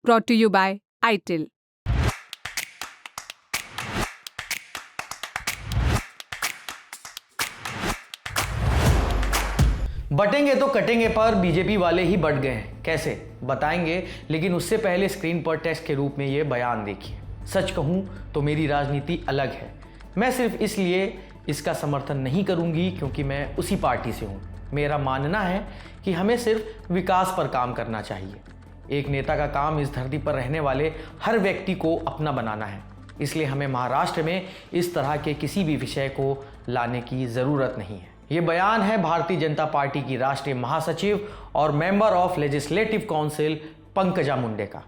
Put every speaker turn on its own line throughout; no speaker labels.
brought to you by ITIL.
बटेंगे तो कटेंगे पर बीजेपी वाले ही बट गए हैं। कैसे बताएंगे, लेकिन उससे पहले स्क्रीन पर टेक्स्ट के रूप में ये बयान देखिए। सच कहूं तो मेरी राजनीति अलग है। मैं सिर्फ इसलिए इसका समर्थन नहीं करूंगी क्योंकि मैं उसी पार्टी से हूं। मेरा मानना है कि हमें सिर्फ विकास पर काम करना चाहिए। एक नेता का काम इस धरती पर रहने वाले हर व्यक्ति को अपना बनाना है। इसलिए हमें महाराष्ट्र में इस तरह के किसी भी विषय को लाने की ज़रूरत नहीं है। ये बयान है भारतीय जनता पार्टी की राष्ट्रीय महासचिव और member of legislative council Pankaja Munde का।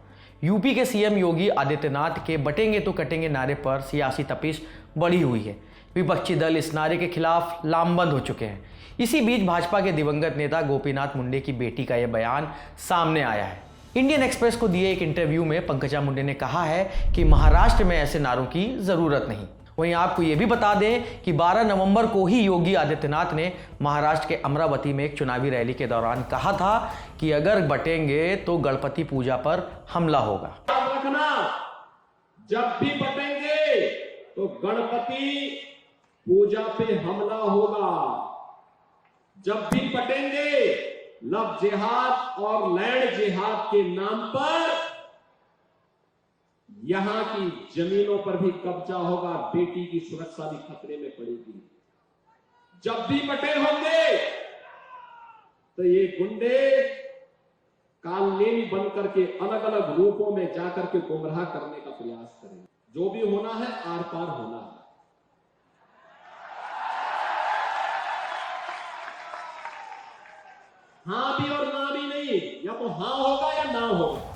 यूपी के सीएम योगी आदित्यनाथ के बटेंगे तो कटेंगे नारे पर सियासी तपिश बढ़ी हुई है। विपक्षी दल इस नारे के खिलाफ लामबंद हो चुके हैं। इसी बीच भाजपा के दिवंगत नेता गोपीनाथ मुंडे की बेटी का यह बयान सामने आया है। इंडियन एक्सप्रेस को दिए एक इंटरव्यू में पंकजा मुंडे ने कहा है कि महाराष्ट्र में ऐसे नारों की जरूरत नहीं। वहीं आपको यह भी बता दें कि 12 नवंबर को ही योगी आदित्यनाथ ने महाराष्ट्र के अमरावती में एक चुनावी रैली के दौरान कहा था कि अगर बटेंगे तो गणपति पूजा पर हमला होगा।
रखना, जब भी बटेंगे तो गणपति पूजा पे हमला होगा। जब भी बटेंगे लव जिहाद और लैंड जिहाद के नाम पर यहां की जमीनों पर भी कब्जा होगा। बेटी की सुरक्षा भी खतरे में पड़ेगी। जब भी बटे होंगे तो ये गुंडे कालनेमी बनकर के अलग अलग रूपों में जाकर के गुमराह करने का प्रयास करेंगे। जो भी होना है आर पार होना है। हाँ भी और ना भी नहीं, या तो हाँ होगा या ना होगा।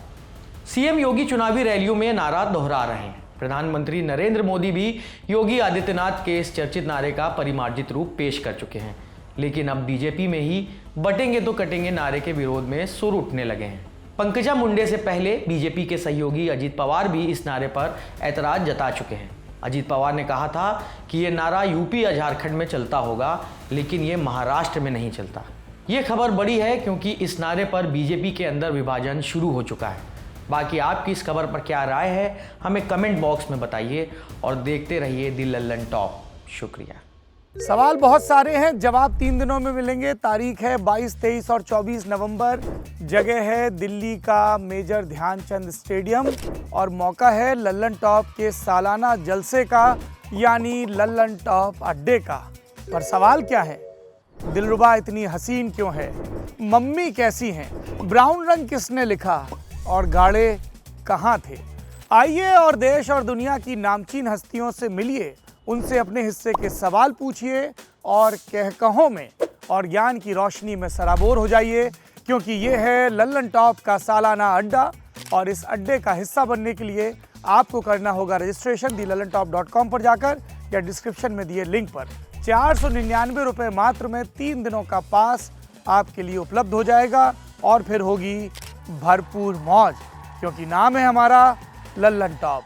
सीएम योगी चुनावी रैलियों में नारा दोहरा रहे हैं। प्रधानमंत्री नरेंद्र मोदी भी योगी आदित्यनाथ के इस चर्चित नारे का परिमार्जित रूप पेश कर चुके हैं। लेकिन अब बीजेपी में ही बटेंगे तो कटेंगे नारे के विरोध में सुर उठने लगे हैं। पंकजा मुंडे से पहले बीजेपी के सहयोगी अजीत पवार भी इस नारे पर ऐतराज जता चुके हैं। अजीत पवार ने कहा था कि ये नारा यूपी या झारखंड में चलता होगा, लेकिन ये महाराष्ट्र में नहीं चलता। ये खबर बड़ी है क्योंकि इस नारे पर बीजेपी के अंदर विभाजन शुरू हो चुका है। बाकी आपकी इस खबर पर क्या राय है, हमें कमेंट बॉक्स में बताइए और देखते रहिए दी लल्लन टॉप। शुक्रिया।
सवाल बहुत सारे हैं, जवाब 3 दिनों में मिलेंगे। तारीख है 22, 23 और 24 नवंबर। जगह है दिल्ली का मेजर ध्यानचंद स्टेडियम और मौका है लल्लन टॉप के सालाना जलसे का, यानी लल्लन टॉप अड्डे का। पर सवाल क्या है? दिलरुबा इतनी हसीन क्यों है? मम्मी कैसी हैं? ब्राउन रंग किसने लिखा और गाड़े कहाँ थे? आइए और देश और दुनिया की नामचीन हस्तियों से मिलिए, उनसे अपने हिस्से के सवाल पूछिए और कहकहों में और ज्ञान की रोशनी में सराबोर हो जाइए, क्योंकि ये है लल्लन टॉप का सालाना अड्डा। और इस अड्डे का हिस्सा बनने के लिए आपको करना होगा रजिस्ट्रेशन thelallanTop.com पर जाकर या डिस्क्रिप्शन में दिए लिंक पर। 499 रुपये मात्र में 3 दिनों का पास आपके लिए उपलब्ध हो जाएगा और फिर होगी भरपूर मौज, क्योंकि नाम है हमारा लल्लन टॉप।